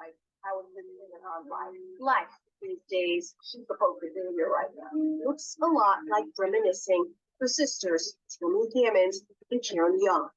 life. How is this in her life? Life these days. She's supposed to be here right now. Looks a lot like reminiscing her sisters, Timmy Gammons and Karen Young.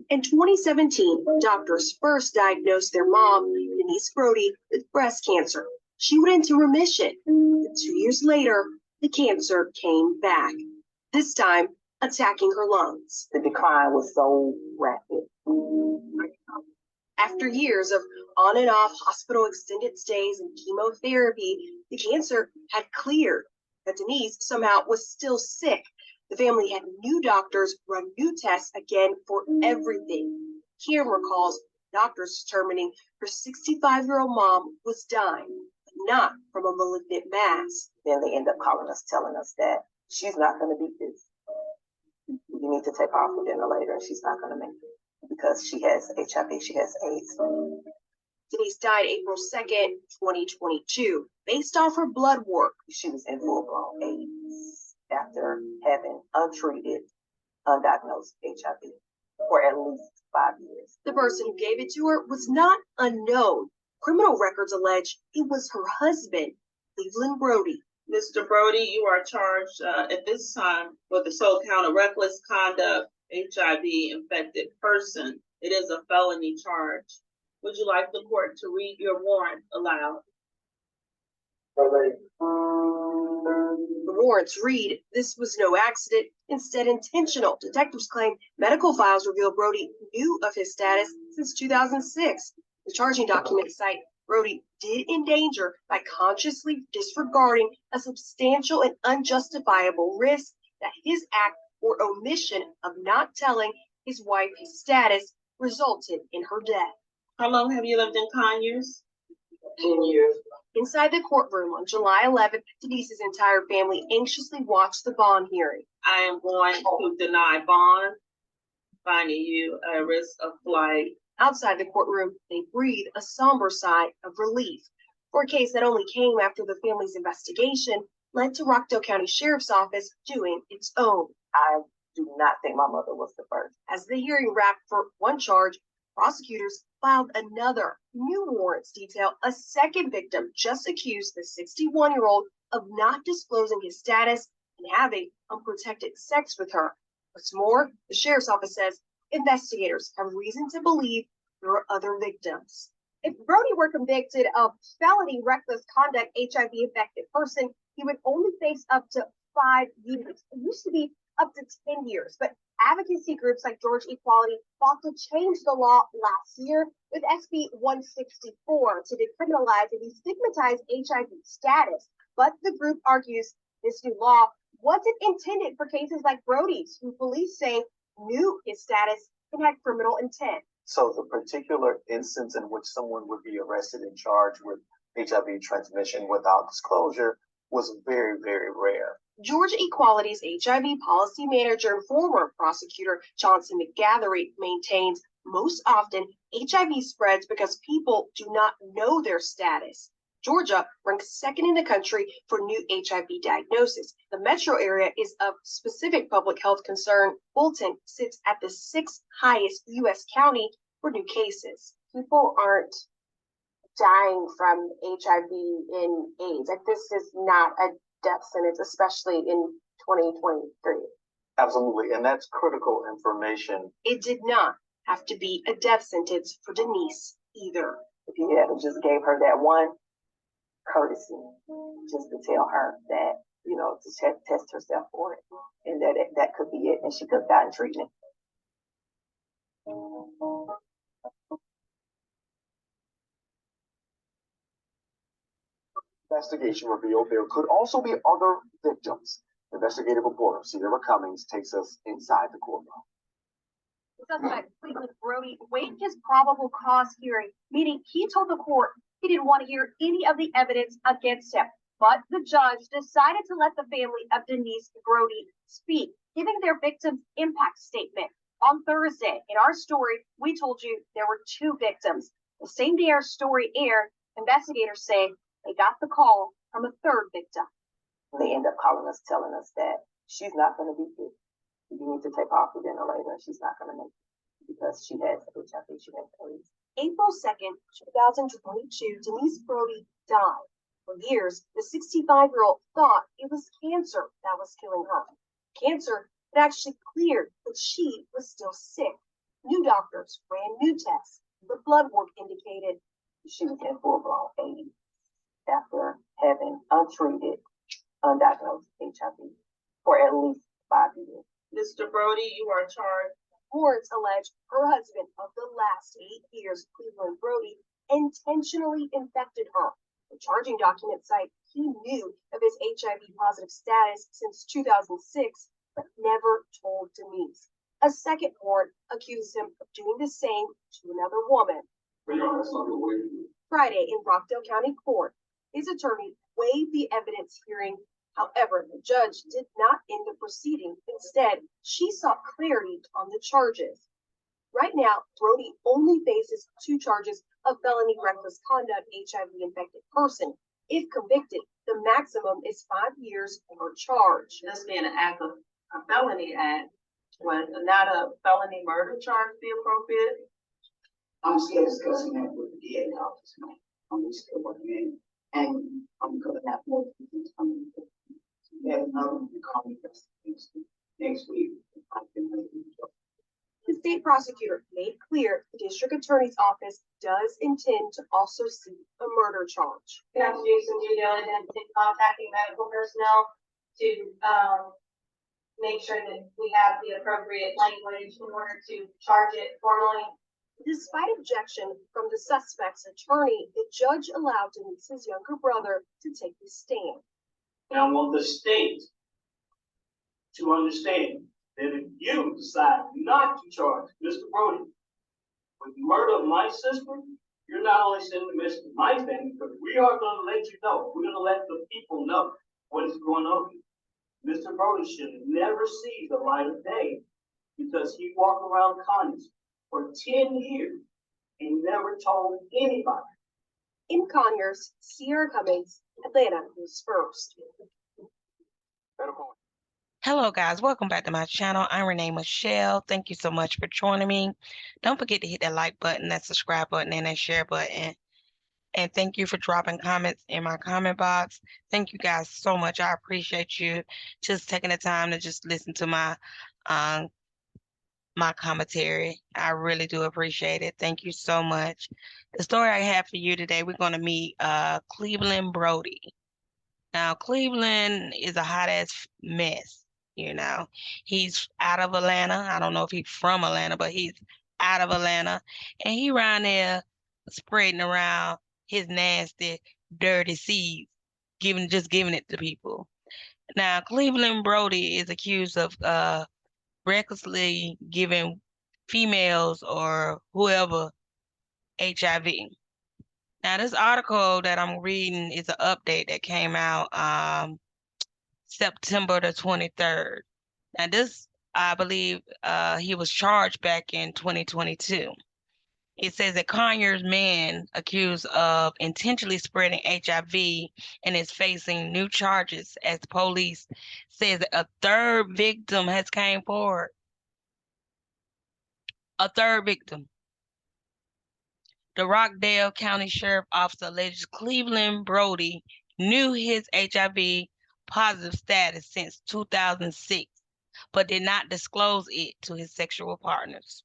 In 2017, doctors first diagnosed their mom, Denise Broadie, with breast cancer. She went into remission. But 2 years later, the cancer came back, this time attacking her lungs. The decline was so rapid. After years of on and off hospital extended stays and chemotherapy, the cancer had cleared. But Denise somehow was still sick. The family had new doctors run new tests again for everything. Karen recalls doctors determining her 65-year-old mom was dying, but not from a malignant mass. Then they end up calling us, telling us that she's not going to beat this. You need to take her off the ventilator, and she's not going to make it because she has HIV, she has AIDS. Denise died April 2nd, 2022, based off her blood work. She was in full-blown AIDS after having untreated, undiagnosed HIV for at least 5 years. The person who gave it to her was not unknown. Criminal records allege it was her husband, Cleveland Broadie. Mr. Broadie, you are charged at this time with the sole count of reckless conduct, HIV-infected person. It is a felony charge. Would you like the court to read your warrant aloud? The warrants read, this was no accident, instead intentional. Detectives claim medical files reveal Broadie knew of his status since 2006. The charging documents cite Broadie did endanger by consciously disregarding a substantial and unjustifiable risk that his act or omission of not telling his wife his status resulted in her death. How long have you lived in Conyers? 10 years. Inside the courtroom on July 11th, Denise's entire family anxiously watched the bond hearing. I am going to deny bond, finding you at risk of flight. Outside the courtroom, they breathe a somber sigh of relief for a case that only came after the family's investigation led to Rockdale County Sheriff's Office doing its own. I do not think my mother was the first. As the hearing wrapped for one charge, prosecutors filed another. New warrants detail a second victim just accused the 61-year-old of not disclosing his status and having unprotected sex with her. What's more, the sheriff's office says investigators have reason to believe there are other victims. If Broadie were convicted of felony reckless conduct HIV-infected person, he would only face up to 5 years. It used to be up to 10 years, but advocacy groups like George Equality fought to change the law last year with SB 164 to decriminalize and destigmatize HIV status. But the group argues this new law wasn't intended for cases like Broadie's, who police say knew his status and had criminal intent. So the particular instance in which someone would be arrested and charged with HIV transmission without disclosure was very, very rare. Georgia Equality's HIV policy manager and former prosecutor Johnson McGathery maintains most often HIV spreads because people do not know their status. Georgia ranks second in the country for new HIV diagnosis. The metro area is of specific public health concern. Fulton sits at the 6th highest U.S. county for new cases. People aren't dying from HIV and AIDS. Like, this is not a death sentence, especially in 2023. Absolutely, and that's critical information. It did not have to be a death sentence for Denise either. If he had just gave her that one courtesy, just to tell her that, you know, to test herself for it, and that could be it, and she could have gotten treatment. Investigation revealed there could also be other victims. Investigative reporter Sierra Cummings takes us inside the courtroom. Suspect Cleveland Broadie waived his probable cause hearing, meaning he told the court he didn't want to hear any of the evidence against him. But the judge decided to let the family of Denise Broadie speak, giving their victim's impact statement. On Thursday, in our story, we told you there were 2 victims. The same day our story aired, investigators say they got the call from a 3rd victim. They end up calling us, telling us that she's not going to be good. You need to take her off the ventilator, and she's not going to make it because she has HIV, she has AIDS. April 2nd, 2022, Denise Broadie died. For years, the 65-year-old thought it was cancer that was killing her. Cancer had actually cleared, but she was still sick. New doctors ran new tests. The blood work indicated She was in full-blown AIDS after having untreated, undiagnosed HIV for at least 5 years. Mr. Broadie, you are charged. warrants allege her husband of the last 8 years, Cleveland Broadie, intentionally infected her. The charging documents cite he knew of his HIV positive status since 2006, but never told Denise. A second warrant accuses him of doing the same to another woman. Friday in Rockdale County Court, his attorney waived the evidence hearing. However, the judge did not end the proceeding. Instead, she sought clarity on the charges. Right now, Broadie only faces 2 charges of felony reckless conduct, HIV-infected person. If convicted, the maximum is 5 years per charge. This being an act of a felony act, would not a felony murder charge be appropriate? I'm still discussing that with the DA office, man. I'm still working in, and I'm gonna have more. Yeah, you call me next week. The state prosecutor made clear the district attorney's office does intend to also seek a murder charge. We have to do some due diligence in contacting medical personnel to make sure that we have the appropriate language in order to charge it formally. Despite objection from the suspect's attorney, the judge allowed Denise's younger brother to take the stand. And I want the state to understand that if you decide not to charge Mr. Broadie with murder of my sister, you're not only sending a message to my family, but we are going to let you know. We're going to let the people know what is going on here. Mr. Broadie should never see the light of day because he walked around Conyers for 10 years and never told anybody. In Conyers, Sierra Cummings, Atlanta News First. Hello guys, welcome back to my channel. I'm Renee Michelle. Thank you so much for joining me. Don't forget to hit that like button, that subscribe button, and that share button. And thank you for dropping comments in my comment box. Thank you guys so much. I appreciate you just taking the time to just listen to my commentary. I really do appreciate it. Thank you so much. The story I have for you today, we're going to meet Cleveland Broadie. Now, Cleveland is a hot ass mess. You know, he's out of Atlanta. I don't know if he's from Atlanta, but he's out of Atlanta. And he around there spreading around his nasty, dirty seeds, just giving it to people. Now, Cleveland Broadie is accused of recklessly giving females or whoever HIV. Now, this article that I'm reading is an update that came out September the 23rd. Now, this, I believe, he was charged back in 2022. It says that Conyers man accused of intentionally spreading HIV and is facing new charges as the police says that a third victim has came forward. A third victim. The Rockdale County Sheriff Officer alleges Cleveland Broadie knew his HIV positive status since 2006, but did not disclose it to his sexual partners.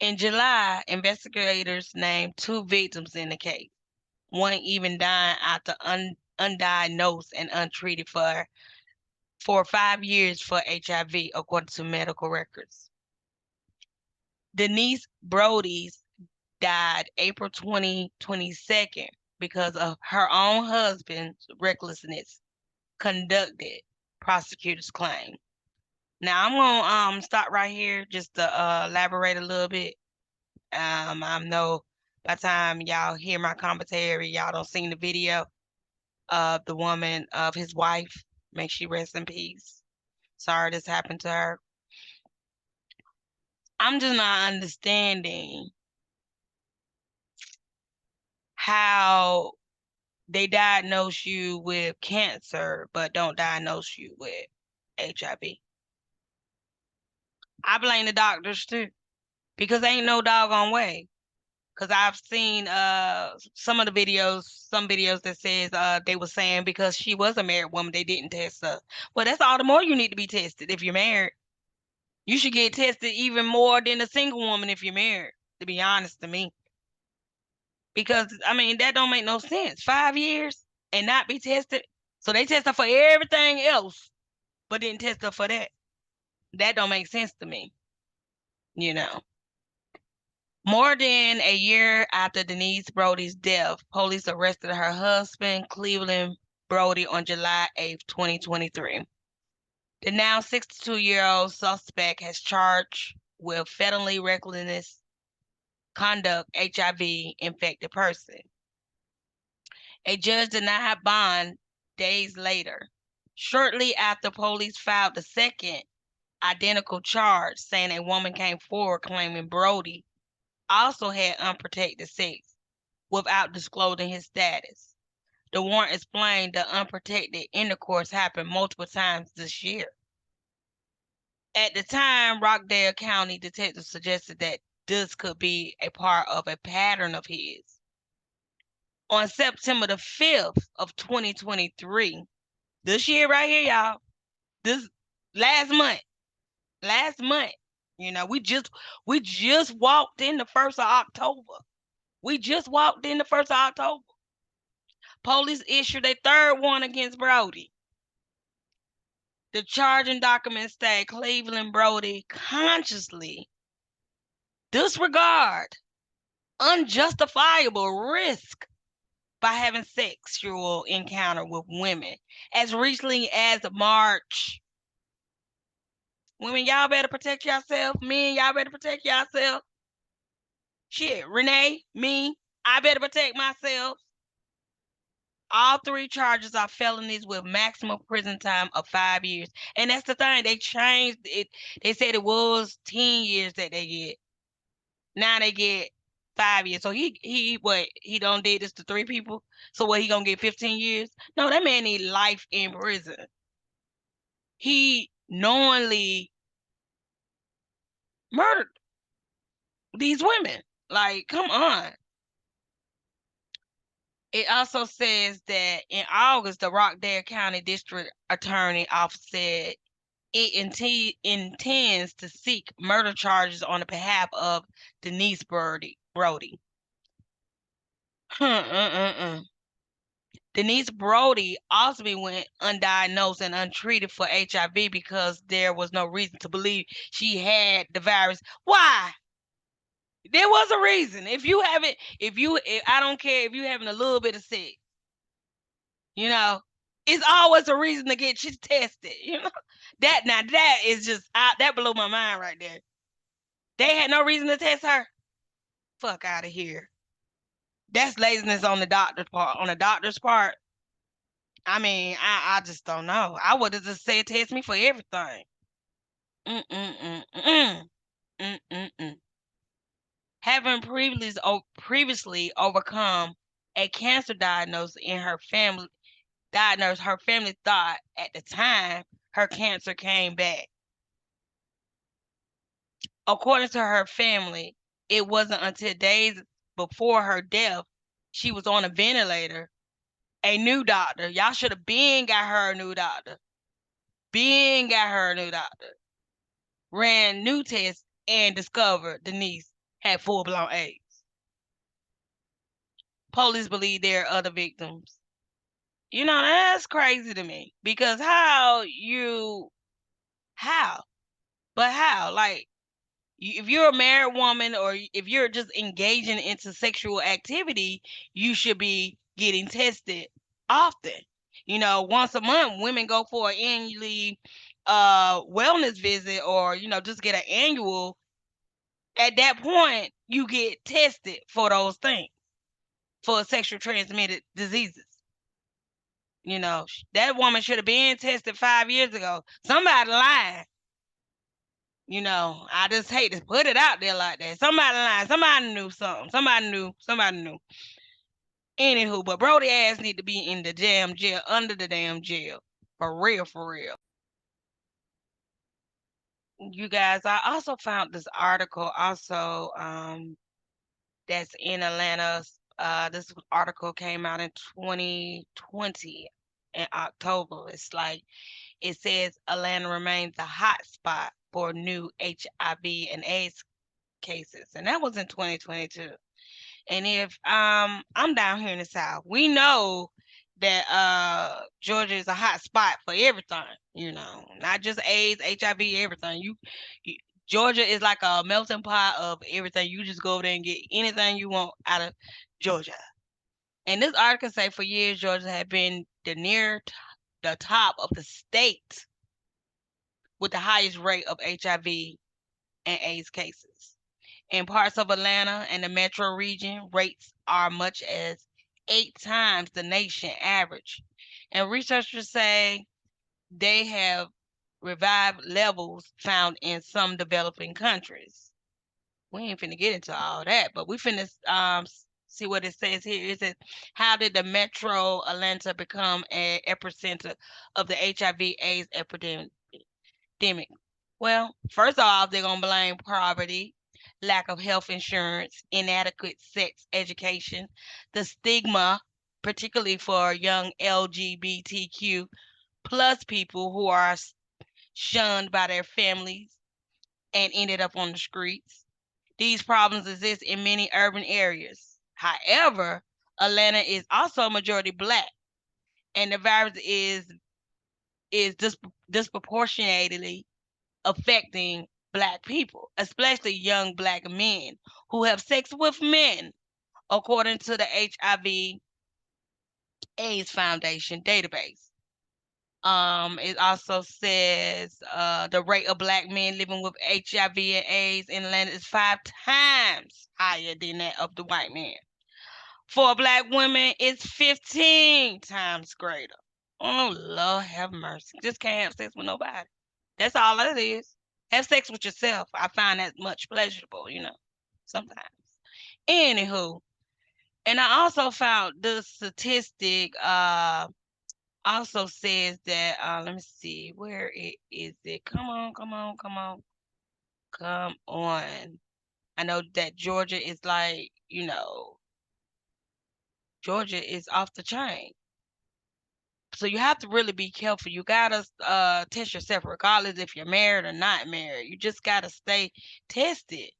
In July, investigators named 2 victims in the case, one even dying after undiagnosed and untreated for 5 years for HIV, according to medical records. Denise Broadie died April 22nd because of her own husband's recklessness, conducted, prosecutors claim. Now, I'm going to stop right here just to elaborate a little bit. I know by the time y'all hear my commentary, y'all don't see the video of the woman, of his wife. May she rest in peace. Sorry this happened to her. I'm just not understanding how they diagnose you with cancer, but don't diagnose you with HIV. I blame the doctors too, because ain't no doggone way Cause I've seen some of the videos, some videos that says they were saying because she was a married woman, they didn't test her. Well, that's all the more you need to be tested if you're married. You should get tested even more than a single woman if you're married, to be honest to me. Because I mean that don't make no sense. 5 years and not be tested. So they test her for everything else, but didn't test her for that. That don't make sense to me. You know. More than a year after Denise Broadie's death, police arrested her husband, Cleveland Broadie, on July 8th, 2023. The now 62-year-old suspect has charged with felony reckless conduct, HIV infected person. A judge denied bond days later, shortly after police filed the second identical charge, saying a woman came forward claiming Broadie also had unprotected sex without disclosing his status. The warrant explained the unprotected intercourse happened multiple times this year. At the time, Rockdale County detectives suggested that this could be a part of a pattern of his. On September the 5th of 2023, this year right here, y'all, this last month, you know, we just walked in the 1st of October. We just walked in the 1st of October. Police issued a third warrant against Broadie. The charging documents state Cleveland Broadie consciously disregard unjustifiable risk by having sexual encounter with women as recently as March. Women, y'all better protect yourself. Men, y'all better protect yourself. Shit, Renee, me, I better protect myself. All three charges are felonies with maximum prison time of 5 years. And that's the thing, they changed it. They said it was 10 years that they get. Now they get 5 years. So he don't did this to 3 people. So what, he gonna get 15 years? No, that man need life in prison. He knowingly murdered these women. Like, come on. It also says that in August, the Rockdale County District Attorney Office said it intends to seek murder charges on the behalf of Denise Broadie. Denise Broadie also went undiagnosed and untreated for HIV because there was no reason to believe she had the virus. Why? There was a reason. I don't care if you having a little bit of sex, you know, it's always a reason to get you tested, you know. That is just that blew my mind right there. They had no reason to test her. Fuck out of here. That's laziness on the doctor's part. I mean, I just don't know. I would have just said test me for everything. Having previously overcome a cancer diagnosis in her family, her family thought at the time her cancer came back. According to her family, it wasn't until days before her death she was on a ventilator. A new doctor, y'all should have got her a new doctor. Ran new tests and discovered Denise had full-blown AIDS. Police believe there are other victims. You know, that's crazy to me because how? Like, if you're a married woman or if you're just engaging into sexual activity, you should be getting tested often. You know, once a month, women go for an annually wellness visit or, you know, just get an annual. At that point, you get tested for those things, for sexual transmitted diseases. You know, that woman should have been tested 5 years ago. Somebody lying. You know, I just hate to put it out there like that. Somebody lying. Somebody knew something. Somebody knew. Anywho, but Broadie ass need to be in the damn jail, under the damn jail. For real. You guys, I also found this article also that's in Atlanta. This article came out in 2020 in October. It says Atlanta remains a hot spot for new HIV and AIDS cases, and that was in 2022. And if I'm down here in the South, we know that Georgia is a hot spot for everything, not just AIDS, HIV, everything. You Georgia is like a melting pot of everything. You just go over there and get anything you want out of Georgia. And this article say for years Georgia had been the top of the state with the highest rate of HIV and AIDS cases. In parts of Atlanta and the metro region, rates are much as 8 times the nation average. And researchers say they have revived levels found in some developing countries. We ain't finna get into all that, but we finna see what it says here. It says, how did the metro Atlanta become an epicenter of the HIV/AIDS epidemic? Well, first off, they're gonna blame poverty, lack of health insurance, inadequate sex education, the stigma, particularly for young LGBTQ plus people who are shunned by their families and ended up on the streets. These problems exist in many urban areas. However, Atlanta is also majority Black, and the virus is disproportionately affecting Black people, especially young Black men who have sex with men, according to the HIV AIDS Foundation database. It also says the rate of Black men living with HIV and AIDS in Atlanta is 5 times higher than that of the white man. For Black women, it's 15 times greater. Oh, Lord have mercy. Just can't have sex with nobody. That's all it is. Have sex with yourself. I find that much pleasurable, sometimes. Anywho, and I also found the statistic also says that let me see, where it is it? Come on, come on, come on, come on. I know that Georgia is like, Georgia is off the chain. So you have to really be careful. You gotta test yourself regardless if you're married or not married. You just gotta stay tested.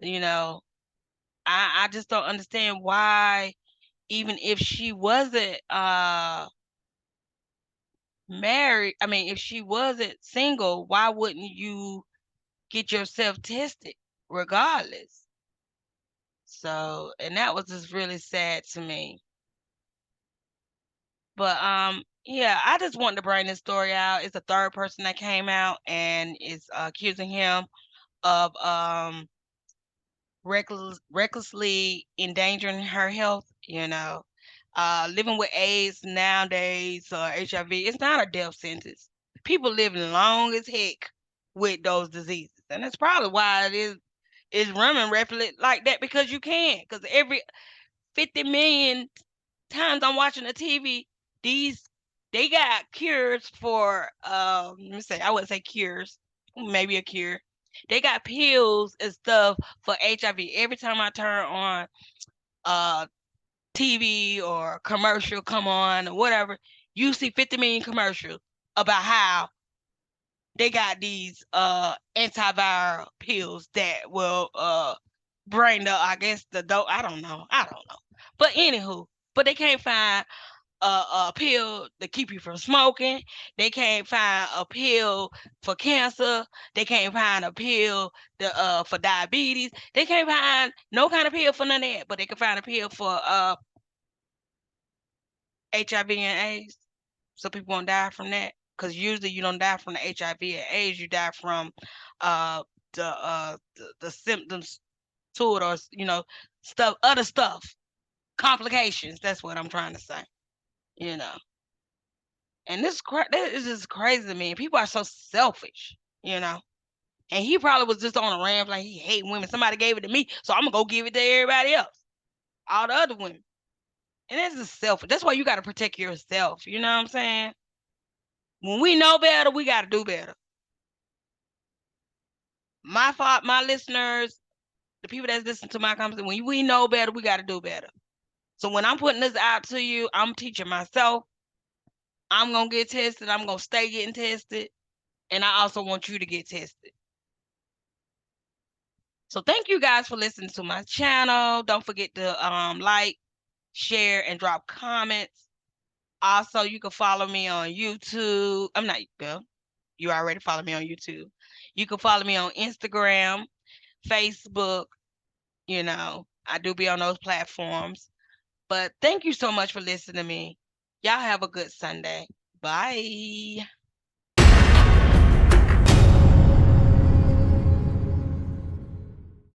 I just don't understand why, even if she wasn't married, I mean, if she wasn't single, why wouldn't you get yourself tested regardless? So, and that was just really sad to me. But yeah, I just wanted to bring this story out. It's a third person that came out and is accusing him of recklessly endangering her health, living with AIDS nowadays or HIV, it's not a death sentence. People living long as heck with those diseases. And that's probably why it's running rapidly like that, because you can. Because every 50 million times I'm watching the TV, they got cures for let me say, I wouldn't say cures, maybe a cure. They got pills and stuff for HIV. Every time I turn on TV or commercial come on or whatever, you see 50 million commercials about how they got these antiviral pills that will bring the, I guess, the dope. I don't know. But anywho, but they can't find a pill to keep you from smoking. They can't find a pill for cancer. They can't find a pill for diabetes. They can't find no kind of pill for none of that, but they can find a pill for HIV and AIDS, so people won't die from that. Because usually you don't die from the HIV and AIDS, you die from uh the symptoms to it, or other stuff, complications. That's what I'm trying to say. you know and this is just crazy to me. People are so selfish, and he probably was just on a rant like he hate women. Somebody gave it to me, so I'm gonna go give it to everybody else, all the other women. And that's just selfish. That's why you got to protect yourself. You know what I'm saying? When we know better, we got to do better. My listeners, the people that's listening to my conversation, when we know better, we got to do better. So when I'm putting this out to you, I'm teaching myself. I'm going to get tested. I'm going to stay getting tested. And I also want you to get tested. So thank you guys for listening to my channel. Don't forget to like, share, and drop comments. Also, you can follow me on YouTube. I'm not, well, you already follow me on YouTube. You can follow me on Instagram, Facebook. You know, I do be on those platforms. But thank you so much for listening to me. Y'all have a good Sunday. Bye.